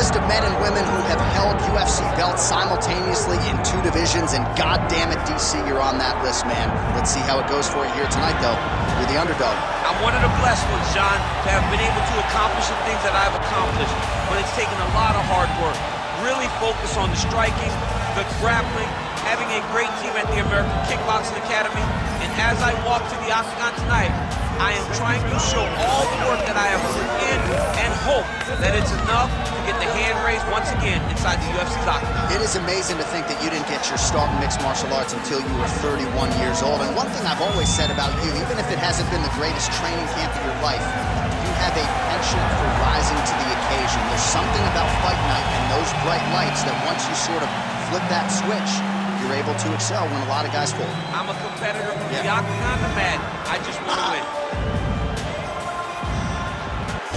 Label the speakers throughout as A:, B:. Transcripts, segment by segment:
A: list of men and women who have held UFC belts simultaneously in 2 divisions, and goddamn it, DC, you're on that list, man. Let's see how it goes for you here tonight, though. You're the underdog.
B: I'm one of the blessed ones, John, to have been able to accomplish the things that I've accomplished, but it's taken a lot of hard work. Really focus on the striking, the grappling, having a great team at the American Kickboxing Academy, and as I walk to the octagon tonight, I am trying to show all the work that I have put in and hope that it's enough to get the hand raised once again inside the UFC's octagon.
A: It is amazing to think that you didn't get your start in mixed martial arts until you were 31 years old. And one thing I've always said about you, even if it hasn't been the greatest training camp of your life, you have a penchant for rising to the occasion. There's something about fight night and those bright lights that once you sort of flip that switch, you're able to excel when a lot of guys fall.
B: I'm a competitor from the octagon to Madden. I just want to win.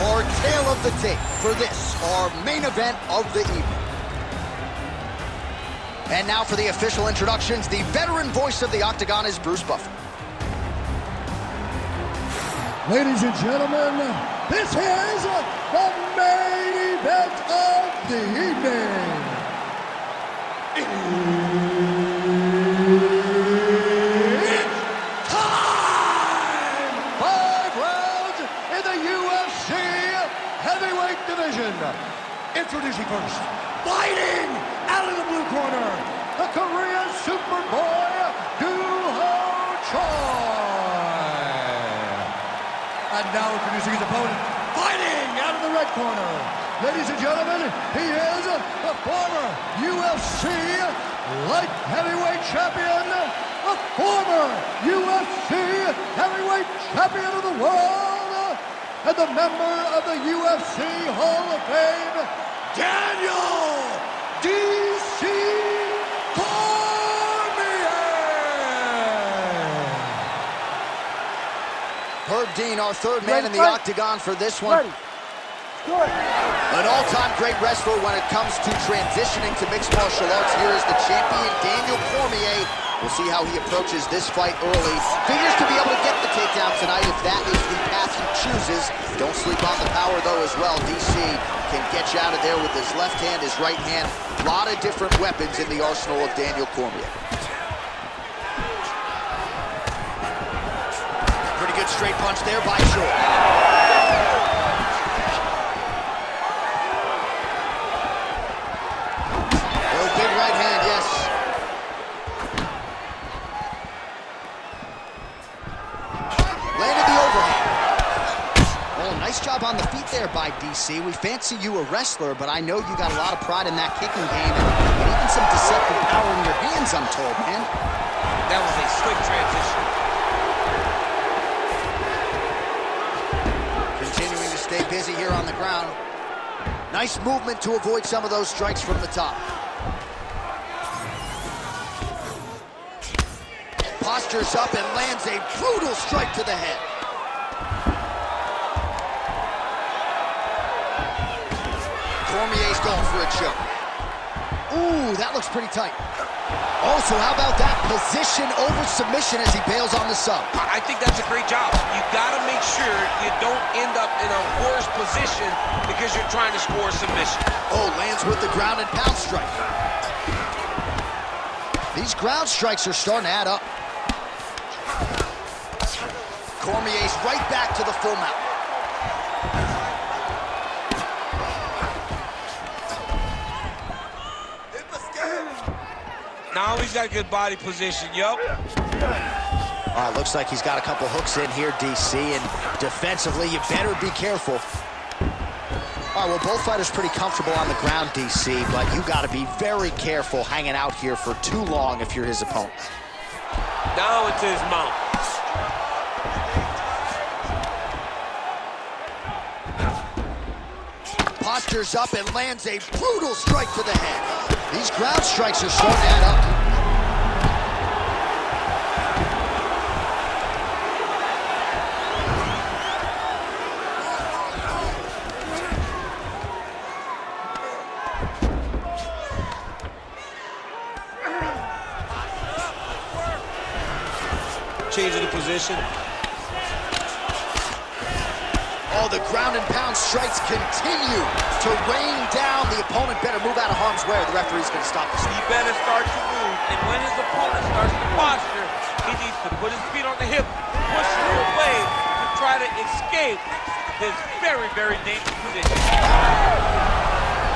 A: Our tale of the tape for this, our main event of the evening. And now for the official introductions, the veteran voice of the octagon is Bruce Buffer.
C: Ladies and gentlemen, this is the main event of the evening. It's time! 5 rounds in the UFC heavyweight division. Introducing first, fighting out of the blue corner, the Korean Superboy, Duho Choi. And now introducing his opponent, fighting out of the red corner. Ladies and gentlemen, he is the former UFC light heavyweight champion, the former UFC heavyweight champion of the world, and the member of the UFC Hall of Fame, Daniel D.C. Cormier.
A: Herb Dean, our third man in the octagon for this one. An all-time great wrestler when it comes to transitioning to mixed martial arts. Here is the champion, Daniel Cormier. We'll see how he approaches this fight early. Figures to be able to get the takedown tonight if that is the path he chooses. Don't sleep on the power, though, as well. DC can get you out of there with his left hand, his right hand. A lot of different weapons in the arsenal of Daniel Cormier. Pretty good straight punch there by Choi. Nice job on the feet there by DC. We fancy you a wrestler, but I know you got a lot of pride in that kicking game and even some deceptive power in your hands, I'm told, man.
B: That was a slick transition.
A: Continuing to stay busy here on the ground. Nice movement to avoid some of those strikes from the top. Postures up and lands a brutal strike to the head. Cormier's going for a choke. Ooh, that looks pretty tight. Also, how about that position over submission as he bails on the sub?
B: I think that's a great job. You got to make sure you don't end up in a worse position because you're trying to score a submission.
A: Oh, lands with the ground and pound strike. These ground strikes are starting to add up. Cormier's right back to the full mount.
B: Now he's got good body position, yup.
A: All right, looks like he's got a couple hooks in here, DC, and defensively, you better be careful. All right, well, both fighters pretty comfortable on the ground, DC, but you got to be very careful hanging out here for too long if you're his opponent.
B: Now into his mount.
A: Postures up and lands a brutal strike to the head. These ground strikes are starting to add up.
B: Changing the position.
A: Oh, Oh, the ground and pound strikes continue to rain down. The opponent better move out of harm's way or the referee's going to stop this.
B: He better start to move, and when his opponent starts to posture, he needs to put his feet on the hip, push him away to try to escape this very, very dangerous position.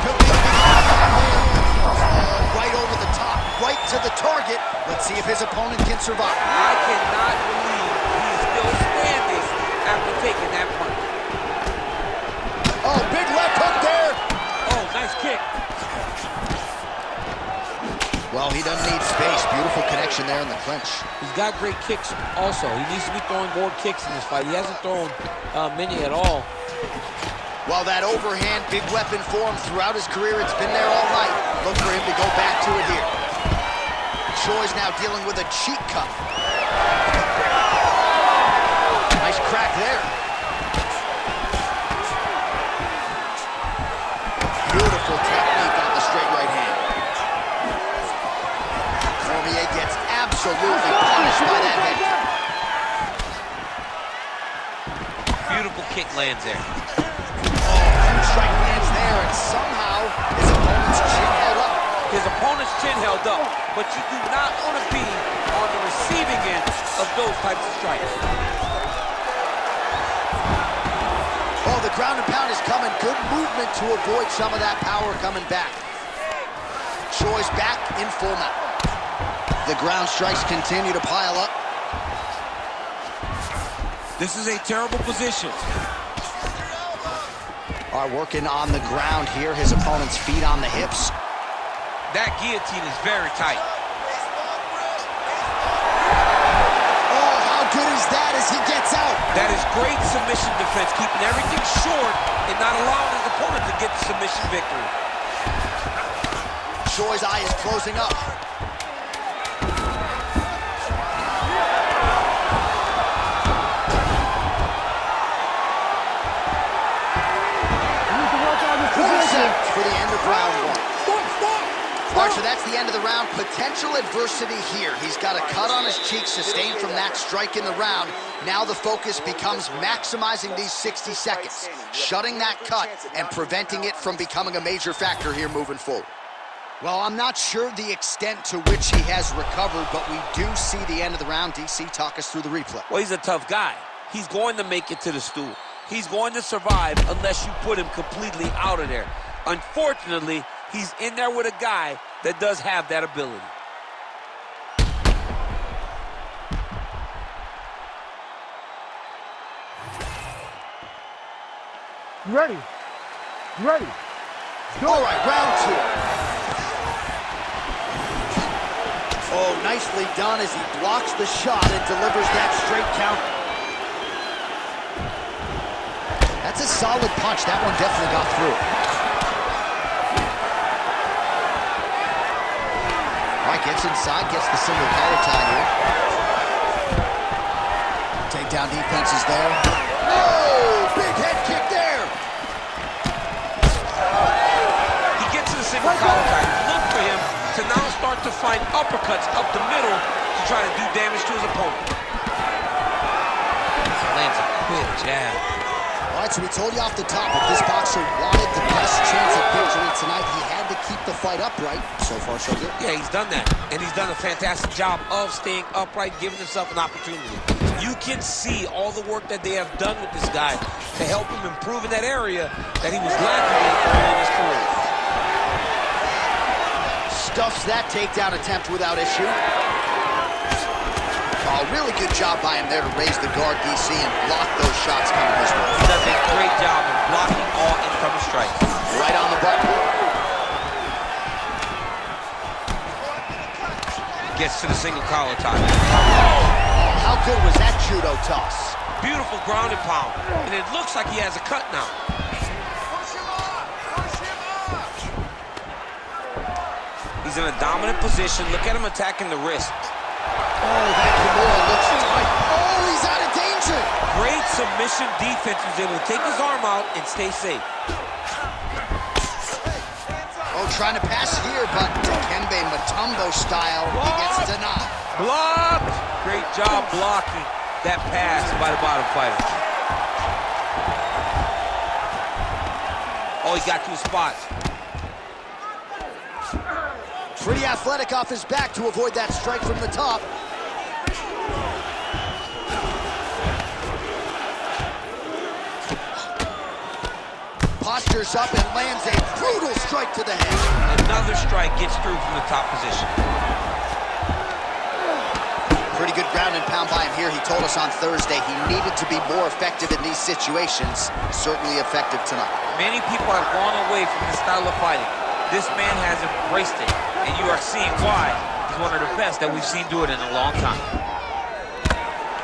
A: Could be right over the top, right to the target. Let's see if his opponent can survive.
B: I cannot believe he's still standing after taking that punch.
A: Oh, big left hook there.
B: Oh, nice kick.
A: Well, he doesn't need space. Beautiful connection there in the clinch.
D: He's got great kicks also. He needs to be throwing more kicks in this fight. He hasn't thrown many at all.
A: Well, that overhand big weapon for him throughout his career, it's been there all night. Look for him to go back to it here. Choi's now dealing with a cheek cup. Nice crack there. Beautiful technique on the straight right hand. Cormier gets absolutely punished by that head kick.
B: Beautiful kick lands there.
A: Strike lands there, and somehow his opponent's chin held up.
B: His opponent's chin held up, but you do not want to be on the receiving end of those types of strikes.
A: Oh, the ground and pound is coming. Good movement to avoid some of that power coming back. Choi's back in full mount. The ground strikes continue to pile up.
B: This is a terrible position.
A: Are working on the ground here. His opponent's feet on the hips.
B: That guillotine is very tight.
A: Oh, how good is that as he gets out?
B: That is great submission defense, keeping everything short and not allowing his opponent to get the submission victory.
A: Choi's eye is closing up. For the end of round one. Archer, that's the end of the round. Potential adversity here. He's got a cut on his cheek sustained from that strike in the round. Now the focus becomes maximizing these 60 seconds, shutting that cut and preventing it from becoming a major factor here moving forward. Well, I'm not sure the extent to which he has recovered, but we do see the end of the round. DC, talk us through the replay.
B: Well, he's a tough guy. He's going to make it to the stool. He's going to survive unless you put him completely out of there. Unfortunately, he's in there with a guy that does have that ability.
C: Ready. Ready. Go.
A: All right, round two. Oh, nicely done as he blocks the shot and delivers that straight counter. That's a solid punch. That one definitely got through. All right, gets inside, gets the single collar tie here. Takedown defense is there. Oh, big head kick there.
B: He gets to the single collar tie. Look for him to now start to find uppercuts up the middle to try to do damage to his opponent. Lands a quick jab.
A: All right, so we told you off the top, if this boxer wanted the best chance at victory tonight, he had to keep the fight upright. So far, so good.
B: Yeah, he's done that. And he's done a fantastic job of staying upright, giving himself an opportunity. You can see all the work that they have done with this guy to help him improve in that area that he was lacking in early in his career.
A: Stuffs that takedown attempt without issue. Oh, really good job by him there to raise the guard, DC, and block those shots coming his way.
B: He does a great job of blocking all incoming strikes.
A: Right on the button.
B: Gets to the single collar tie.
A: Oh, how good was that judo toss?
B: Beautiful ground and pound. And it looks like he has a cut now. He's in a dominant position. Look at him attacking the wrist.
A: Oh, that Kimura looks tight. Oh, he's out of danger.
B: Great submission defense. He was able to take his arm out and stay safe.
A: Oh, trying to pass here, but Dikembe Mutombo style, he gets denied.
B: Blocked. Great job blocking that pass by the bottom fighter.
D: Oh, he got to his spots.
A: Pretty athletic off his back to avoid that strike from the top. Postures up and lands a brutal strike to the head.
D: Another strike gets through from the top position.
A: Pretty good ground and pound by him here. He told us on Thursday he needed to be more effective in these situations. Certainly effective tonight.
D: Many people have gone away from this style of fighting. This man has embraced it, and you are seeing why he's one of the best that we've seen do it in a long time.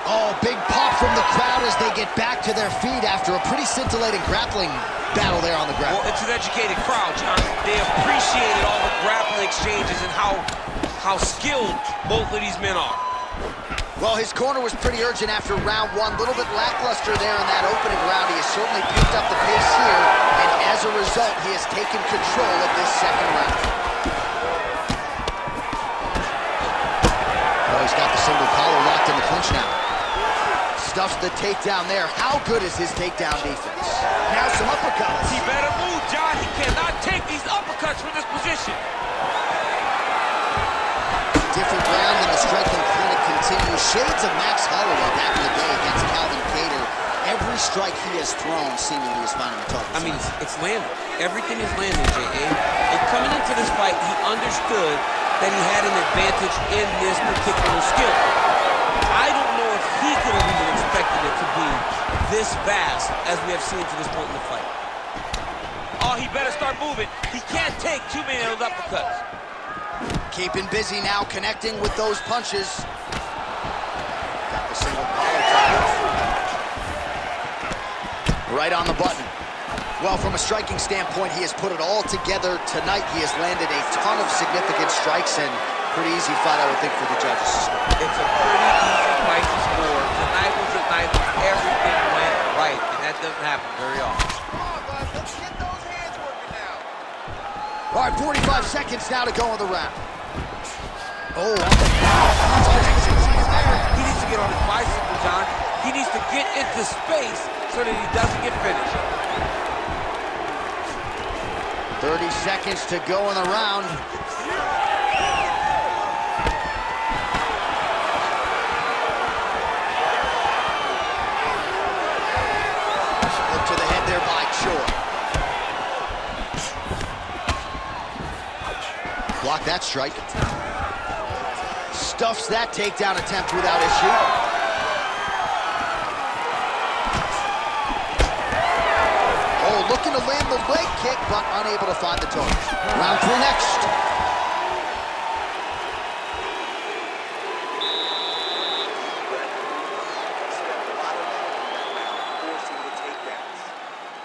A: Oh, big pop from the crowd as they get back to their feet after a pretty scintillating grappling battle there on the ground.
D: Well, it's an educated crowd, John. They appreciated all the grappling exchanges and how skilled both of these men are.
A: Well, his corner was pretty urgent after round one. A little bit lackluster there in that opening round. He has certainly picked up the pace here, and as a result, he has taken control of this second round. Oh, he's got the single collar locked in the clinch now. Stuffs the takedown there. How good is his takedown defense? Now some uppercuts.
D: He better move, John. He cannot take these uppercuts from this position.
A: Different round and the strength and clinic continues. Shades of Max Holloway back in the day against Calvin Kattar. Every strike he has thrown seemingly is finding a target.
D: I mean, it's landing. Everything is landing, J.A. And coming into this fight, he understood that he had an advantage in this particular skill. I don't know if he could have even expected it to be this vast as we have seen to this point in the fight. Oh, he better start moving. He can't take too many of those uppercuts.
A: Keeping busy now, connecting with those punches. Got the single collar tackle. Right on the button. Well, from a striking standpoint, he has put it all together tonight. He has landed a ton of significant strikes, and pretty easy fight, I would think, for the judges.
D: It's a pretty easy fight to score. Tonight was a night when everything went right, and that doesn't happen very often.
A: All right, 45 seconds now to go in the round. Oh,
D: he needs to get on his bicycle, John. He needs to get into space so that he doesn't get finished.
A: 30 seconds to go in the round. Look to the head there by Choi. Block that strike. Stuffs that takedown attempt without issue. Oh, looking to land the leg kick, but unable to find the target. Round three next.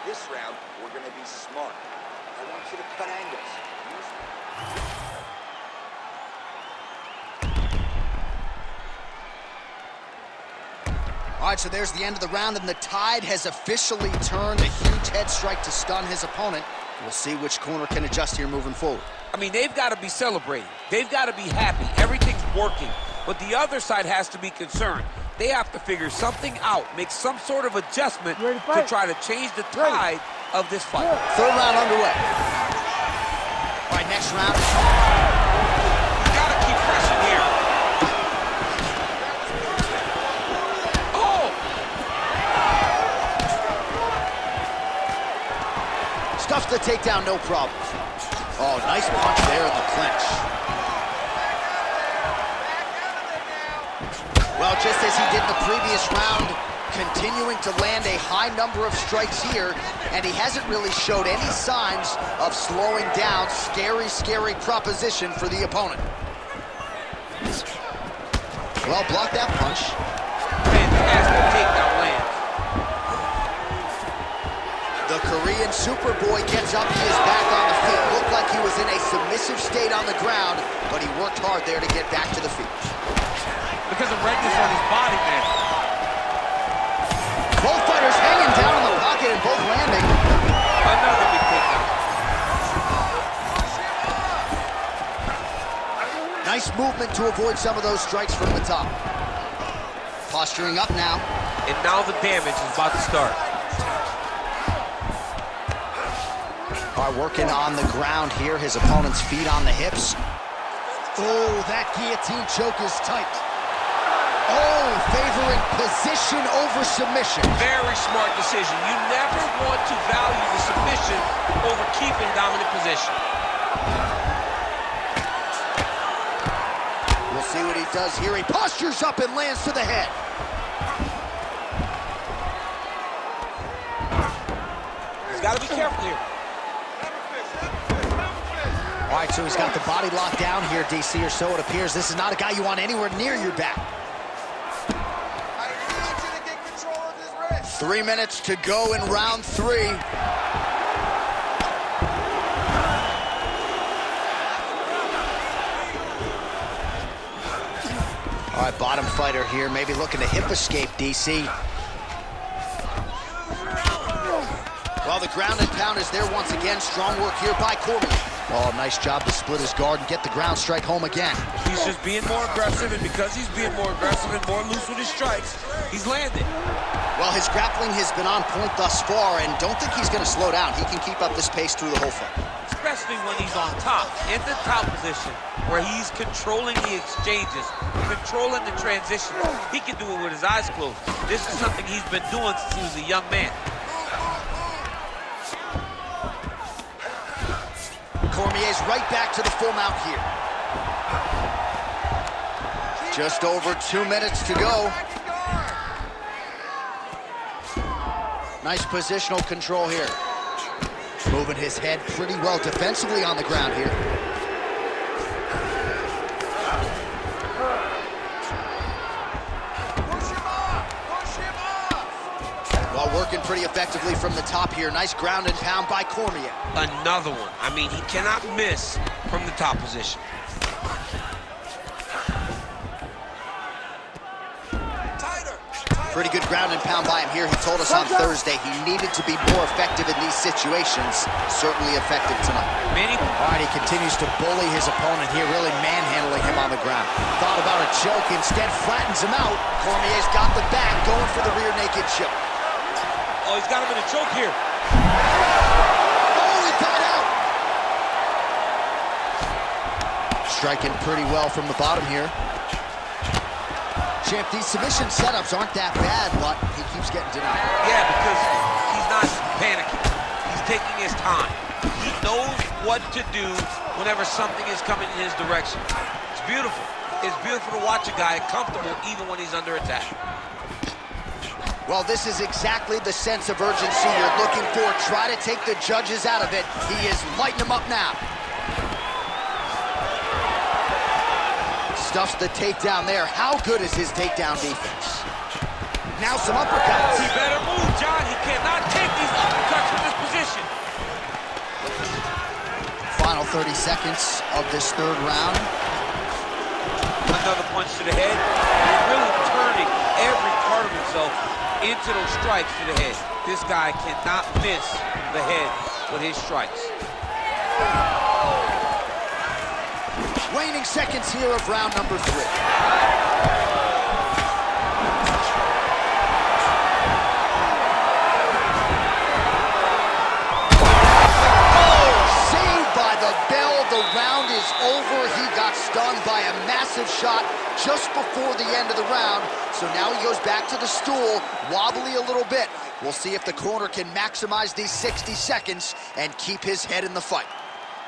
E: This round, we're going to be smart. I want you to cut angles.
A: All right, so there's the end of the round, and the tide has officially turned. A huge head strike to stun his opponent. We'll see which corner can adjust here moving forward.
D: I mean, they've got to be celebrating. They've got to be happy. Everything's working. But the other side has to be concerned. They have to figure something out, make some sort of adjustment to try to change the tide of this fight.
A: Third round underway. All right, next round.
D: You got to keep pressing here.
A: Stuffs the takedown, no problem. Oh, nice punch there in the clinch. Well, just as he did in the previous round, continuing to land a high number of strikes here, and he hasn't really showed any signs of slowing down. Scary, scary proposition for the opponent. Well, block that punch.
D: Fantastic takedown lands.
A: The Korean Superboy gets up, he is back on the feet. Looked like he was in a submissive state on the ground, but he worked hard there to get back to the feet.
D: Because of redness on his body, man.
A: Both fighters hanging down in the pocket and both landing.
D: Another big takedown.
A: Nice movement to avoid some of those strikes from the top. Posturing up now.
D: And now the damage is about to start.
A: All right, working on the ground here. His opponent's feet on the hips. Oh, that guillotine choke is tight. Oh, favoring position over submission.
D: Very smart decision. You never want to value the submission over keeping dominant position.
A: We'll see what he does here. He postures up and lands to the head.
D: He's got to be careful here.
A: All right, so he's got the body locked down here, DC, or so it appears. This is not a guy you want anywhere near your back. 3 minutes to go in round 3. All right, bottom fighter here, maybe looking to hip escape, DC. Well, the ground and pound is there once again. Strong work here by Cormier. Oh, nice job to split his guard and get the ground strike home again.
D: He's just being more aggressive, and because he's being more aggressive and more loose with his strikes, he's landing.
A: Well, his grappling has been on point thus far, and don't think he's going to slow down. He can keep up this pace through the whole fight.
D: Especially when he's on top, in the top position, where he's controlling the exchanges, controlling the transition. He can do it with his eyes closed. This is something he's been doing since he was a young man.
A: Cormier's right back to the full mount here. Just over 2 minutes to go. Nice positional control here. Moving his head pretty well defensively on the ground here. While working pretty effectively from the top here. Nice ground and pound by Cormier.
D: Another one. I mean, he cannot miss from the top position.
A: Pretty good ground and pound by him here. He told us on Thursday he needed to be more effective in these situations. Certainly effective tonight. All right, he continues to bully his opponent here, really manhandling him on the ground. Thought about a choke, instead flattens him out. Cormier's got the back, going for the rear naked choke.
D: Oh, he's got him in a choke here.
A: Oh, he got out! Striking pretty well from the bottom here. Champ, these submission setups aren't that bad, but he keeps getting denied.
D: Yeah, because he's not panicking. He's taking his time. He knows what to do whenever something is coming in his direction. It's beautiful. It's beautiful to watch a guy comfortable even when he's under attack.
A: Well, this is exactly the sense of urgency you're looking for. Try to take the judges out of it. He is lighting them up now. Stuffs the takedown there. How good is his takedown defense? Now some uppercuts.
D: He better move, John. He cannot take these uppercuts from this position.
A: Final 30 seconds of this third round.
D: Another punch to the head. He's really turning every part of himself into those strikes to the head. This guy cannot miss the head with his strikes.
A: Waning seconds here of round number 3. The round is over. He got stunned by a massive shot just before the end of the round. So now he goes back to the stool, wobbly a little bit. We'll see if the corner can maximize these 60 seconds and keep his head in the fight.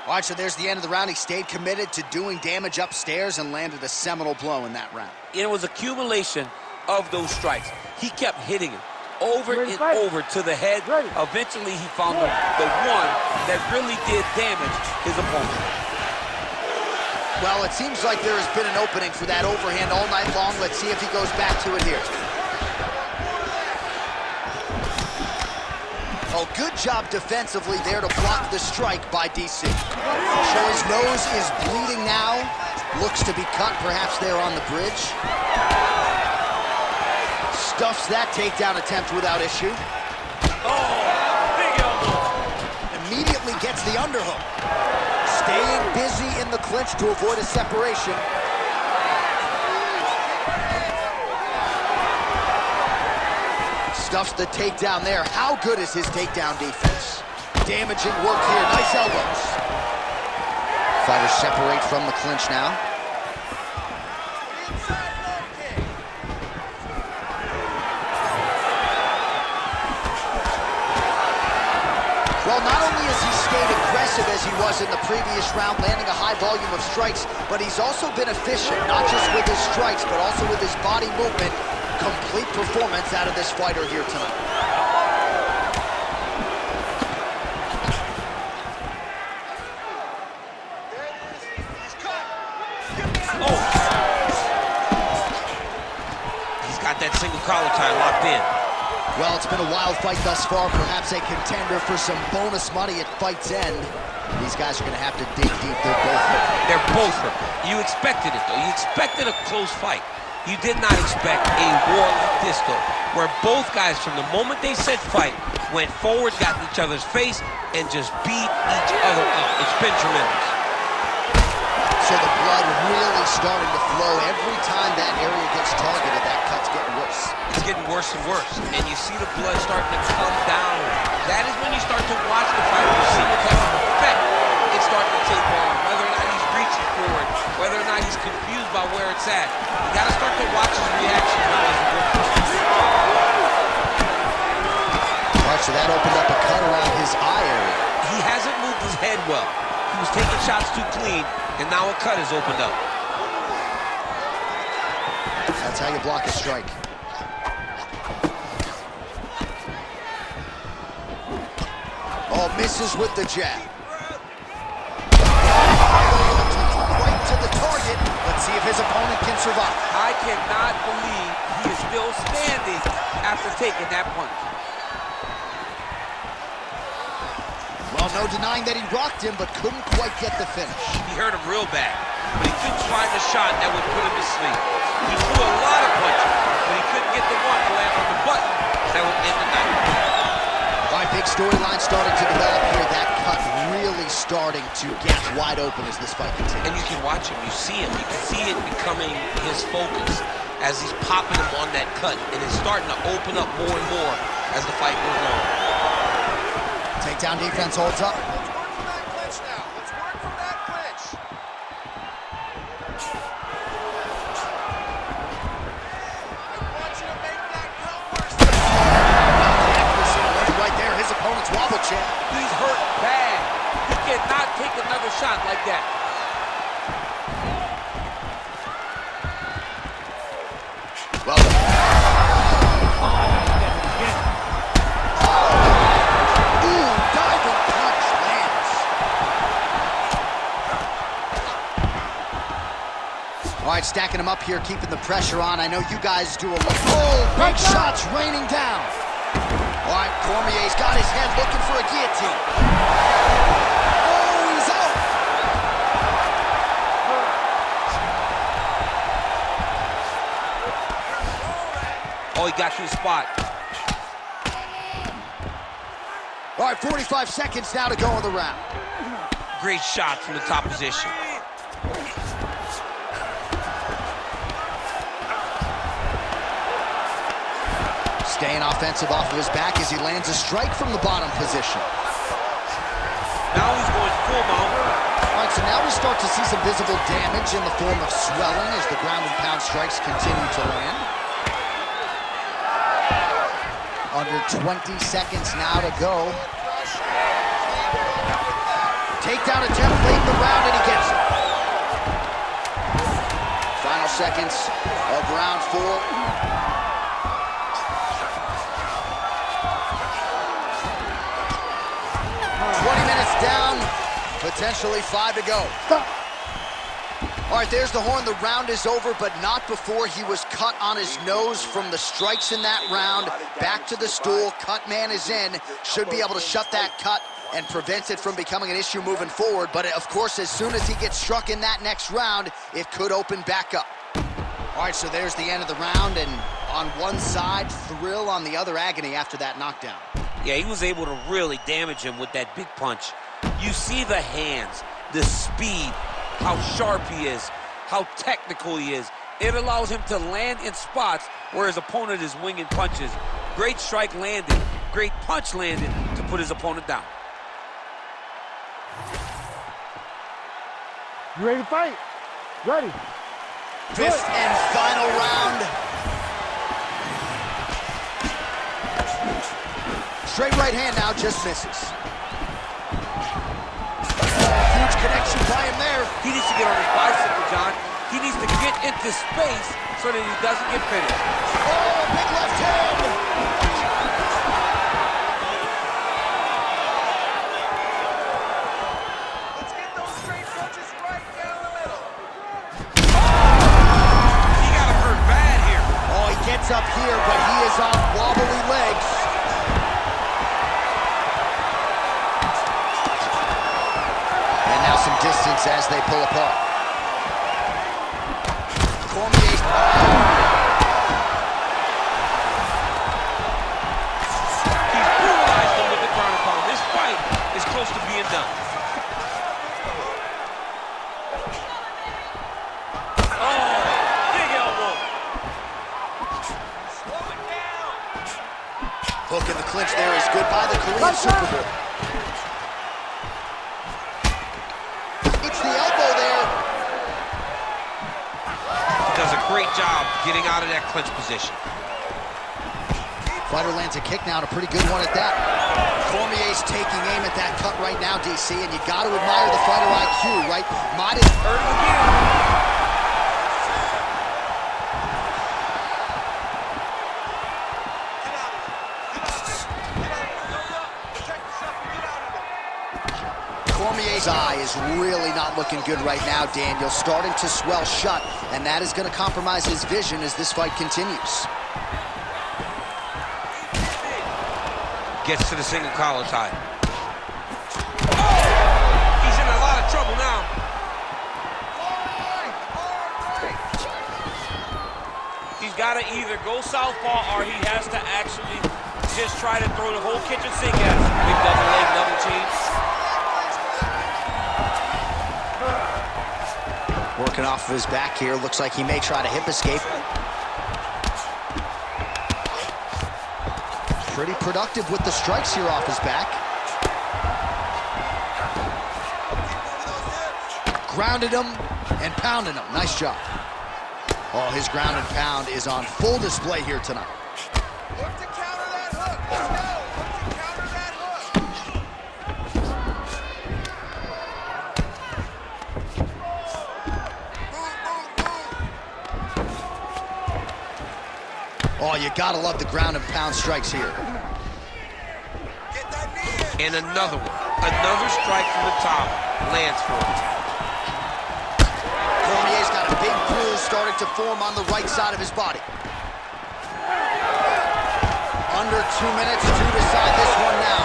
A: All right, so there's the end of the round. He stayed committed to doing damage upstairs and landed a seminal blow in that round.
D: It was accumulation of those strikes. He kept hitting him over and over to the head. Eventually, he found the one that really did damage his opponent.
A: Well, it seems like there has been an opening for that overhand all night long. Let's see if he goes back to it here. Oh, good job defensively there to block the strike by DC. So his nose is bleeding now. Looks to be cut, perhaps there on the bridge. Stuffs that takedown attempt without issue.
D: Oh, big elbow.
A: Immediately gets the underhook. Staying busy in the clinch to avoid a separation. Stuffs the takedown there. How good is his takedown defense? damaging work here. Nice elbows. Fighters separate from the clinch now. Well, not only has he stayed aggressive as he was in the previous round, landing a high volume of strikes, but he's also been efficient, not just with his strikes, but also with his body movement. Complete performance out of this fighter here tonight.
D: Oh! He's got that single collar tie locked in.
A: Well, it's been a wild fight thus far, perhaps a contender for some bonus money at fight's end. These guys are going to have to dig deep. They're both hurt.
D: They're both hurt. You expected it, though. You expected a close fight. You did not expect a war like this, though, where both guys, from the moment they said fight, went forward, got in each other's face, and just beat each other up. It's been tremendous.
A: So the blood really starting to flow. Every time that area gets targeted, that cut's getting worse.
D: It's getting worse and worse, and you see the blood starting to come down. That is when you start to watch the fight, you see what type of effect it's starting to take on, whether or not he's reaching for it, whether or not he's confused by where it's at. You gotta start to watch his reaction now as he goes.
A: All right, so that opened up a cut around his eye area.
D: He hasn't moved his head well. He was taking shots too clean, and now a cut has opened up.
A: That's how you block a strike. Oh, misses with the jab. Right to the target. Let's see if his opponent can survive.
D: I cannot believe he is still standing after taking that punch.
A: Well, no denying that he rocked him, but couldn't quite get the finish.
D: He hurt him real bad, but he couldn't find a shot that would put him to sleep. He threw a lot of punches, but he couldn't get the one to land on the button that would end the night.
A: All right, big storyline starting to develop here. That cut really starting to get wide open as this fight continues.
D: And you can watch him, you see him. You can see it becoming his focus as he's popping him on that cut, and it's starting to open up more and more as the fight goes on.
A: Takedown defense holds up.
E: Let's work from that clinch now. Let's work from that clinch. I want you to make that cut worse.
A: Right there, his opponent's wobble check.
D: He's hurt bad. He cannot take another shot like that.
A: Well done. Ooh, diving punch lands. All right, stacking them up here, keeping the pressure on. I know you guys do a lot. Oh, big shots raining down. All right, Cormier's got his head looking for a guillotine. Oh, he's out.
D: Oh, he got to the spot.
A: All right, 45 seconds now to go in the round.
D: Great shot from the top position.
A: Staying offensive off of his back as he lands a strike from the bottom position.
D: Now he's going full mount.
A: All right, so now we start to see some visible damage in the form of swelling as the ground and pound strikes continue to land. Under 20 seconds now to go. Takedown attempt late in the round, and he gets it. Final seconds of round 4. Down, potentially 5 to go. All right, there's the horn. The round is over, but not before he was cut on his nose from the strikes in that round. Back to the stool. Cut man is in. Should be able to shut that cut and prevent it from becoming an issue moving forward. But, of course, as soon as he gets struck in that next round, it could open back up. All right, so there's the end of the round, and on one side, thrill, on the other, agony after that knockdown.
D: Yeah, he was able to really damage him with that big punch. You see the hands, the speed, how sharp he is, how technical he is. It allows him to land in spots where his opponent is winging punches. Great strike landed, great punch landed to put his opponent down.
C: You ready to fight? Ready.
A: Fifth and final round. Straight right hand now, just misses. Huge connection by him there.
D: He needs to get on his bicycle, John. He needs to get into space so that he doesn't get finished.
A: Oh, big left hand.
E: Let's get those straight punches right down the middle.
B: He got him hurt bad here.
A: Oh, he gets up here, but he is on wobbly legs. And now some distance as they pull apart. Cormier's...
B: He's brutalized him with the ground and pound. This fight is close to being done. Oh, big elbow.
E: Slow it down.
A: Hook in the clinch there is good by the Korean Super Bowl. It's the elbow there.
B: He does a great job getting out of that clinch position.
A: Fighter lands a kick now, and a pretty good one at that. Cormier's taking aim at that cut right now, DC, and you got to admire the fighter IQ, right? Might have
B: Hurt him again.
A: Cormier's eye is really not looking good right now, Daniel. Starting to swell shut, and that is going to compromise his vision as this fight continues.
B: Gets to the single collar tie. Oh! He's in a lot of trouble now. He's got to either go southpaw or he has to actually just try to throw the whole kitchen sink at him. Big double leg, double change.
A: Working off of his back here. Looks like he may try to hip escape. Pretty productive with the strikes here off his back. Grounded him and pounded him. Nice job. Oh, his ground and pound is on full display here tonight.
E: Look to counter that hook. Let's go. Look to counter that hook.
A: Oh, you gotta love the ground and pound strikes here.
E: Get that knee in.
B: And another one. Another strike from the top lands for him.
A: Cormier's got a big bruise starting to form on the right side of his body. Under 2 minutes to decide this one now.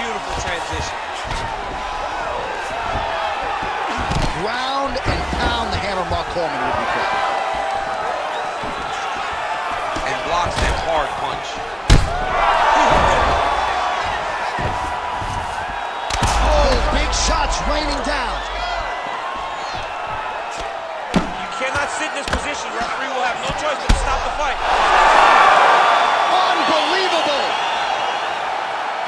B: Beautiful transition.
A: Ground and pound the hammer Mark Coleman would be proud.
B: And blocks that hard punch.
A: Oh, big shots raining down.
B: You cannot sit in this position. The referee will have no choice but to stop the fight.
A: Unbelievable.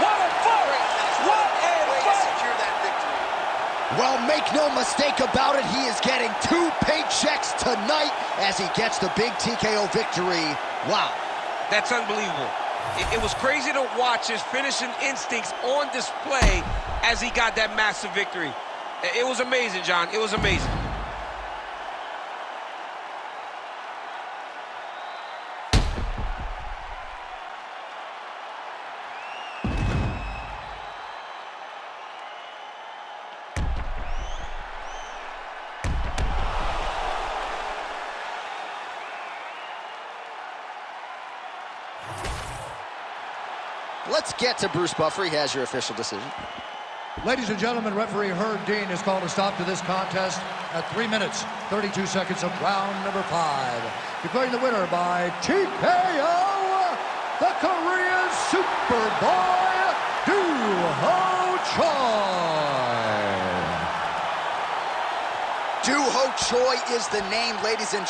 B: What a fight! What a
E: Way to
B: fight!
E: secure that victory.
A: Well, make no mistake about it, he is getting 2 paychecks tonight as he gets the big TKO victory. Wow.
B: That's unbelievable. It was crazy to watch his finishing instincts on display as he got that massive victory. It was amazing, John. It was amazing.
A: Let's get to Bruce Buffer. He has your official decision.
C: Ladies and gentlemen, referee Herb Dean has called a stop to this contest at 3 minutes, 32 seconds of round number 5. Declaring the winner by TKO, the Korean Superboy, Doo-Ho Choi.
A: Doo-Ho Choi is the name, ladies and gentlemen.